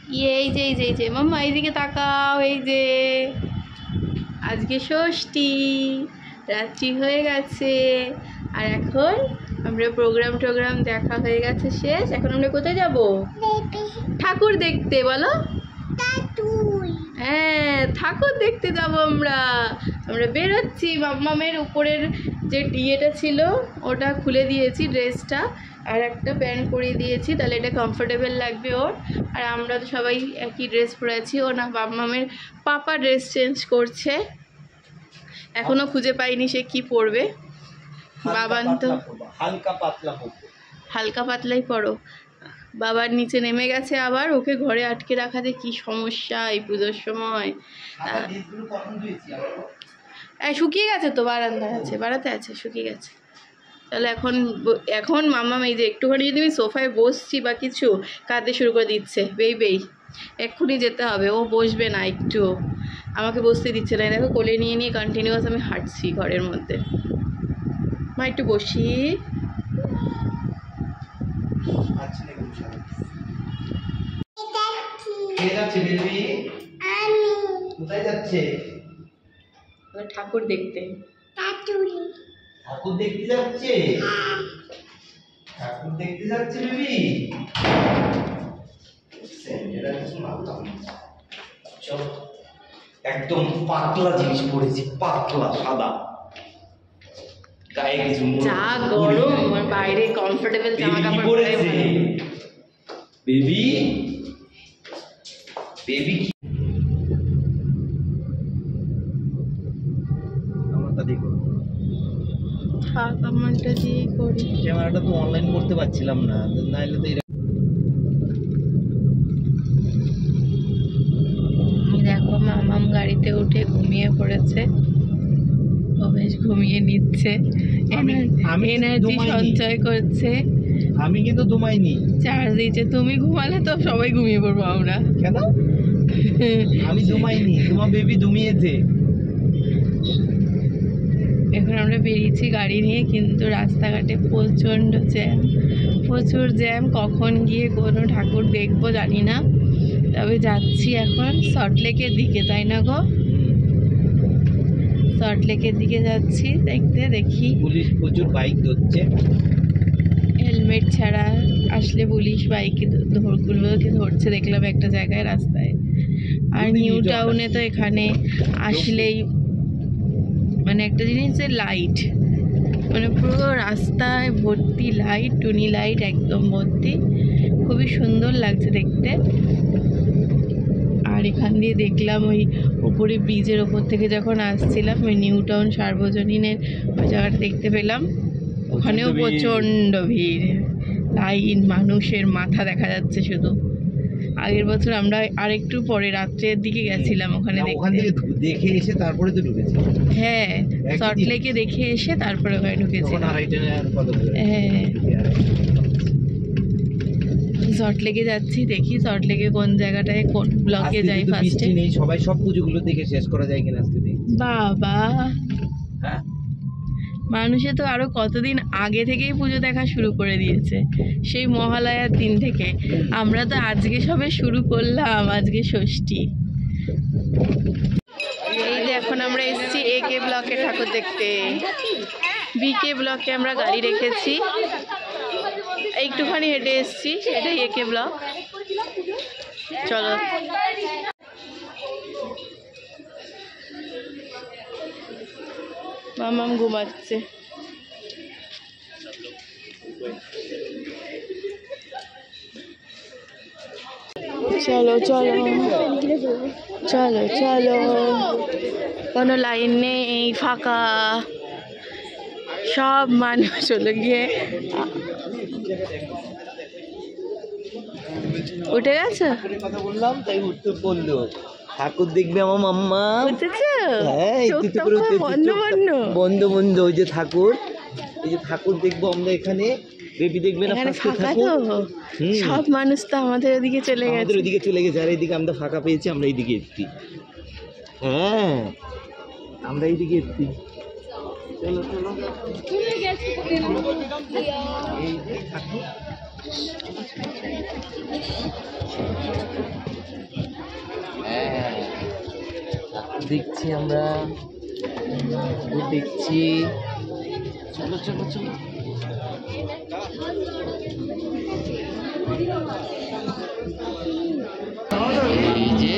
এই যে মাম্মা এইদিকে তাকাও। এই যে আজকে ষষ্ঠী, রাত্রি হয়ে গেছে, আর এখন আমরা প্রোগ্রাম দেখা হয়ে গেছে শেষ। এখন আমরা কোথায় যাব? ঠাকুর দেখতে। বলো হ্যাঁ, ঠাকুর দেখতে যাব আমরা বেরোচ্ছি। মাম্মামের উপরের যে ইয়েটা ছিল ওটা খুলে দিয়েছি, ড্রেসটা, আর একটা প্যান্ট পরিয়ে দিয়েছি, তাহলে এটা কমফোর্টেবল লাগবে ওর। আর আমরা তো সবাই একই ড্রেস পরেছি। ও না মাম্মামের পাপা ড্রেস চেঞ্জ করছে, এখনো খুঁজে পাইনি সে কি পরবে। বাবান তো হালকা পাতলাই পরো। বাবার নিচে নেমে গেছে আবার, ওকে ঘরে আটকে রাখাতে কি সমস্যা এই পুজোর সময়। শুকিয়ে গেছে তো, বারাতে আছে, শুকিয়ে গেছে। তাহলে এখন মাম্মাম এই যে একটুখানি যদি আমি সোফায় বসছি বা কিছু, কাঁদতে শুরু করে দিচ্ছে, বেই এক্ষুনি যেতে হবে। ও বসবে না, একটু আমাকে বসতে দিচ্ছে না। দেখো কোলে নিয়ে কন্টিনিউয়াস আমি হাঁটছি ঘরের মধ্যে। মা একটু বসি। ঠাকুর দেখতে যাচ্ছে। বেবি একদম পাতলা জিনিস পরেছি, পাতলা সাদা, গায়ে কিছু যা গরম, আর বাইরে কমফোর্টেবল জামা কাপড় পরেছে। বেবি আমারটা দেখো, আমারটা দিয়ে করি। ক্যামেরাটা তো অনলাইন করতে পারছিলাম না, নাইলে তো দেখো মামাম গাড়িতে উঠে ঘুমিয়ে পড়েছে, ও বেশ ঘুমিয়ে নিচ্ছে, এনার্জি সঞ্চয় করছে। আমি কিন্তু ঘুমাইনি, চার্জ দিচ্ছে। তুমি ঘুমালে তো সবাই ঘুমিয়ে পড়বো আমরা। কেন? আমি ঘুমাইনি, তোমার বেবি ঘুমিয়েছে। এখন আমরা বেরিয়েছি গাড়ি নিয়ে, কিন্তু রাস্তাঘাটে প্রচুর জ্যাম। কখন গিয়ে কোনো ঠাকুর দেখবো জানি না, তবে যাচ্ছি এখন সল্টলেকের দিকে, তাই না গো? সল্টলেকের দিকে যাচ্ছি দেখতে। দেখি পুলিশ প্রচুর বাইক ধরছে, হেলমেট ছাড়া আসলে পুলিশ বাইকগুলোকে ধরছে দেখলাম একটা জায়গায় রাস্তায়। আর নিউ টাউনে তো এখানে আসলেই মানে একটা জিনিসের লাইট, মানে পুরো রাস্তায় ভর্তি লাইট, টুনি লাইট একদম ভর্তি, খুবই সুন্দর লাগছে দেখতে। আর এখান দিয়ে দেখলাম ওই উপরে ব্রিজের ওপর থেকে যখন আসছিলাম, ওই নিউ টাউন সার্বজনীনের ওই জায়গাটা দেখতে পেলাম। ওখানেও প্রচণ্ড ভিড়, লাইন, মানুষের মাথা দেখা যাচ্ছে শুধু। আগের বছর আমরা আরেকটু পরে রাত্রের দিকে গেছিলাম ওখানে দেখে এসে তারপরে তো ঢুকেছি। হ্যাঁ, সল্টলেকে দেখে এসে তারপরে ওখানে ঢুকেছি। হ্যাঁ, সল্টলেকে যাচ্ছি, দেখি সল্টলেকে কোন জায়গাটায় কোন ব্লকে যাই ফার্স্টে। নেই, সবাই সব পুজোগুলো দেখে শেষ করা যায় কিনা আজকে দেখি। বাবা, হ্যাঁ, মানুষে তো আরো কতদিন আগে থেকেই পুজো দেখা শুরু করে দিয়েছে, সেই মহালয়ার দিন থেকে। আমরা তো আজকে সবে শুরু করলাম, আজকে ষষ্ঠী। এই যে এখন আমরা এসেছি AK ব্লকে ঠাকুর দেখতে। BK ব্লকে আমরা গাড়ি রেখেছি, একটুখানি হেঁটে এসেছি, এটাই AK ব্লক। চলো। মামাম ঘুমাচ্ছে। চলো চলো চলো চলো, কোনো লাইন নেই, ফাঁকা, সব মানুষ হলো গিয়ে উঠে গেছে। কথা বললাম তাই উঠতে বললো, ঠাকুর দেখবে আমার মাম্মা। বন্ধ ওই যে ঠাকুর, এই যে ঠাকুর দেখবো আমরা এখানে। বেবি দেখবে না, সব মানুষ তো আমাদের ওদিকে চলে গেছে, আর এইদিকে আমরা ফাঁকা পেয়েছি, আমরা এইদিকে এসছি। হ্যাঁ, আমরা এইদিকে এসছি। চলো চলো, এই ঠাকুর দেখছি আমরা, দেখছি। চলো চলো চলো। এই যে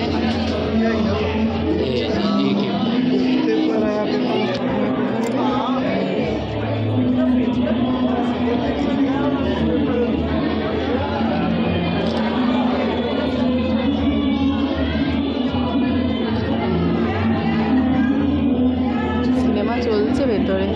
সিনেমা চলছে ভেতরে।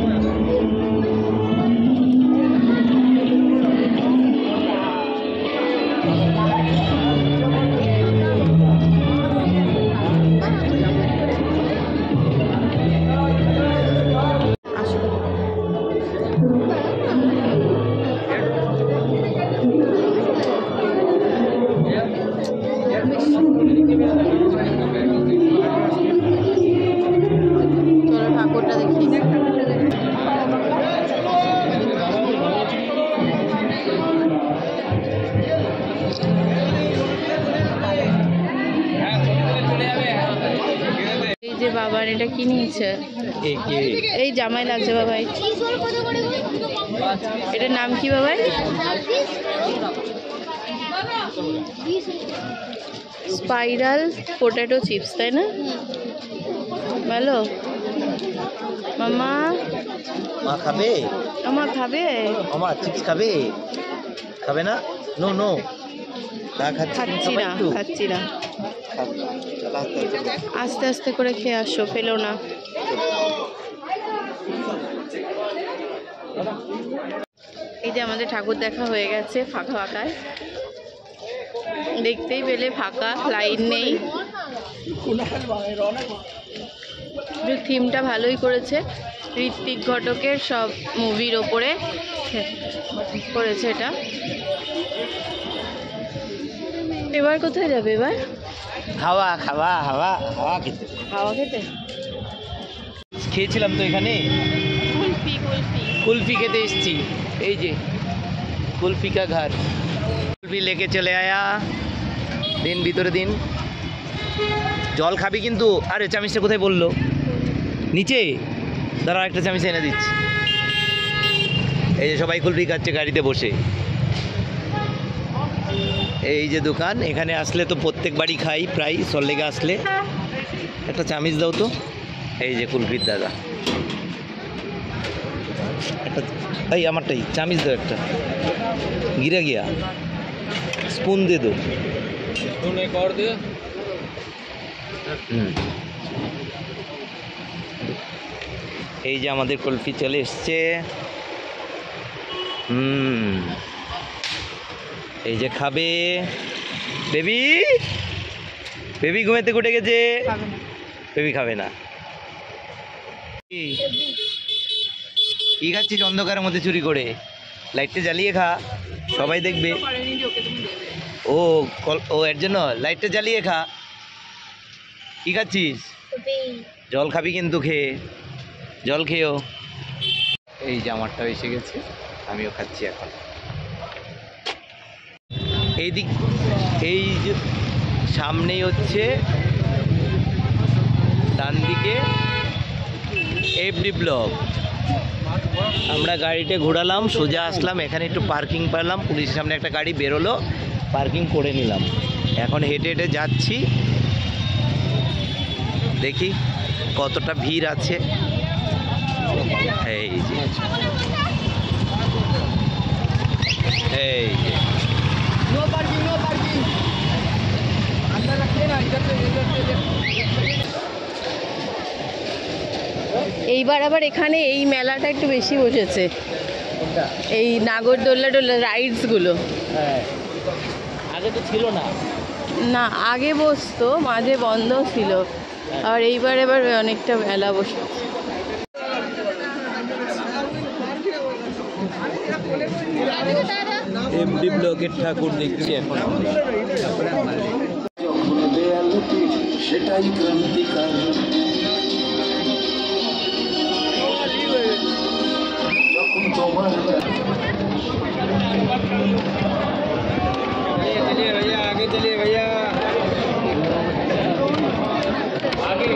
চলো ঠাকুরটা দেখি। এই যে বাবার এটা কি নিয়েছে? এই জামাই লাগছে বাবাই। এটার নাম কি বাবাই? স্পাইরাল পোটেটো চিপস, তাই না? ভালো মামা। মা খাবে? আমার খাবে? আমার চিপস খাবে? খাবে না? নো নো, না খাচ্ছি না, খাচ্ছি না। আস্তে আস্তে করে খেয়ে আসো, ফেলো না। এই যে আমাদের ঠাকুর দেখা হয়ে গেছে ফাঁকা ফাঁকায়, দেখতেই পেলে ফাঁকা, লাইন নেই। থিমটা ভালোই করেছে, ঋত্বিক ঘটকের সব মুভির ওপরে করেছে এটা। এবার কোথায় যাবে? এবার হাওয়া খাওয়া, হাওয়া হাওয়া খেতে, হাওয়া খেতে। খেয়েছিলাম তো এখানে, কুলফি কুলফি কুলফি খেতে এসেছি। এই যে কুলফি কা ঘর, কুলফি লেকে চলে আয়া। দিন ভিতরে দিন। জল খাবি কিন্তু। আরে চামিচটা কোথায় বললো? নিচে দাঁড়া, একটা চামিচ এনে দিচ্ছি। এই যে সবাই কুলফি খাচ্ছে গাড়িতে বসে। এই যে দোকান, এখানে আসলে তো প্রত্যেক বাড়ি খাই প্রায়, সল্লেগে আসলে। একটা চামিচ দাও তো। এই যে কুলফির দাদা, একটা এই আমারটাই চামিচ দাও, একটা গিরা গিয়া স্পুন দে দো। এই যে আমাদের কুলফি চলে এসছে। এই যে খাবে বেবি। বেবি ঘুমেতে উঠে গেছে, বেবি খাবে না। কি খাচ্ছিস অন্ধকারের মধ্যে চুরি করে? লাইটটা জ্বালিয়ে খা, সবাই দেখবে। ও ও এর জন্য লাইটটা জ্বালিয়ে খা। কি খাচ্ছিস? জল খাবি কিন্তু, খেয়ে জল খেয়েও। এই যে আমারটা এসে গেছে, আমিও খাচ্ছি এখন। এই দিক, এই যে সামনেই হচ্ছে ডান দিকে এফডি ব্লক। আমরা গাড়িটা ঘোরালাম, সোজা আসলাম, এখানে একটু পার্কিং পেলাম, পুলিশের সামনে একটা গাড়ি বেরোলো, পার্কিং করে নিলাম। এখন হেঁটে হেঁটে যাচ্ছি, দেখি কতটা ভিড় আছে। এই যে এই যে এইবার আবার এখানে এই মেলাটা একটু বেশি বসেছে, এই নাগরদোল্লা টোল্লা রাইডসগুলো। হ্যাঁ, আগে তো ছিল না। না, আগে বসতো, মাঝে বন্ধ ছিল, আর এইবার এবার অনেকটা মেলা বসেছে। এমডি ব্লকের ঠাকুর দেখছি এখন। সেটাই ক্রান্তিকার। যখন তোমার चलिए भैया, आगे चलिए भैया, आगे।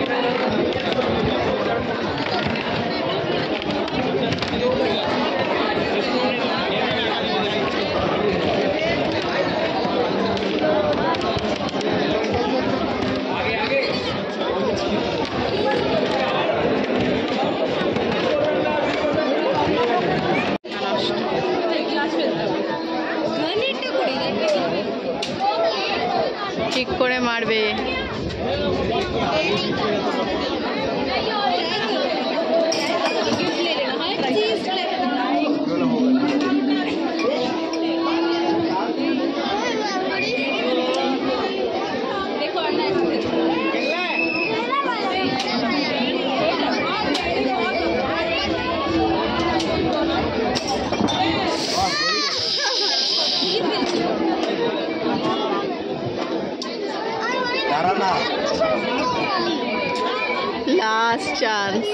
ঠিক করে মারবে। দাঁড়া না, লাস্ট চান্স।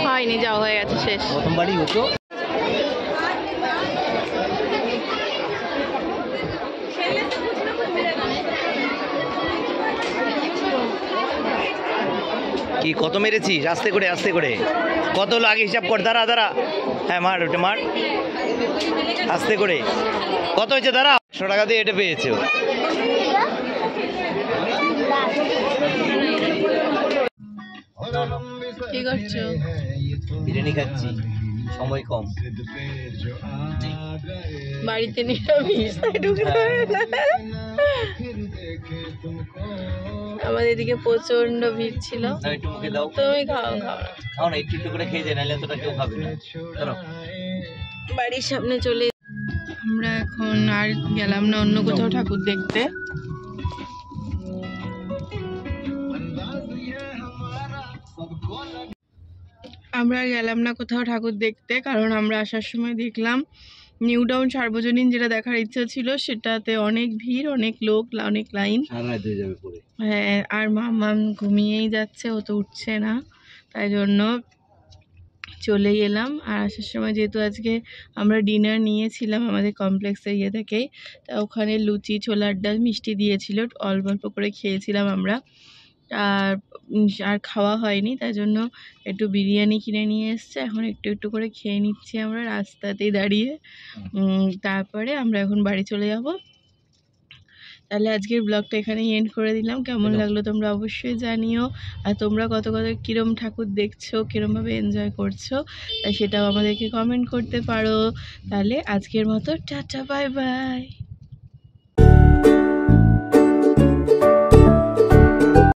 হয়নি, যাও, হয়ে গেছে, শেষ। প্রথমবারই হতো। কি কত মেরেছিস? আস্তে করে আস্তে করে, কত হলো আগে হিসাব কর। দাঁড়া দাঁড়া, হ্যাঁ মার, ওটা মার আস্তে করে। কত হয়েছে? দাঁড়া, 100 টাকা দিয়ে এটা পেয়েছে ও। কি করছো? বিরিয়ানি খাচ্ছি, সময় কম। বাড়িতে নিরামিষ, তাই ঢুকতে পারে না। আমাদের এদিকে প্রচন্ড ভিড় ছিল। না, একটু মুখে দাও। তুমি খাও, খাও না। খাও না, একটু একটু করে খেয়ে যায়, নাহলে এতটা কেউ খাবে না। চলো বাড়ির সামনে চলে। আমরা এখন আর গেলাম না অন্য কোথাও ঠাকুর দেখতে। আমরা গেলাম না কোথাও ঠাকুর দেখতে, কারণ আমরা আসার সময় দেখলাম নিউ টাউন সার্বজনীন, যেটা দেখার ইচ্ছা ছিল, সেটাতে অনেক ভিড়, অনেক লোক, অনেক লাইন। হ্যাঁ, আর মামা ঘুমিয়েই যাচ্ছে, ও তো উঠছে না, তাই জন্য চলেই এলাম। আর আসার সময় যেহেতু আজকে আমরা ডিনার নিয়েছিলাম আমাদের কমপ্লেক্সের ইয়ে থেকেই, তা ওখানে লুচি, ছোলার ডাল, মিষ্টি দিয়েছিল, অল্প অল্প করে খেয়েছিলাম আমরা। আর খাওয়া হয়নি, তাই জন্য একটু বিরিয়ানি কিনে নিয়ে এসছে, এখন একটু একটু করে খেয়ে নিচ্ছি আমরা রাস্তাতেই দাঁড়িয়ে। তারপরে আমরা এখন বাড়ি চলে যাব। তাহলে আজকের ব্লগটা এখানেই এন্ড করে দিলাম। কেমন লাগলো তোমরা অবশ্যই জানিও, আর তোমরা কত কিরম ঠাকুর দেখছো, কিরমভাবে এনজয় করছো, তাই সেটাও আমাদেরকে কমেন্ট করতে পারো। তাহলে আজকের মতো টাটা, বাই বাই।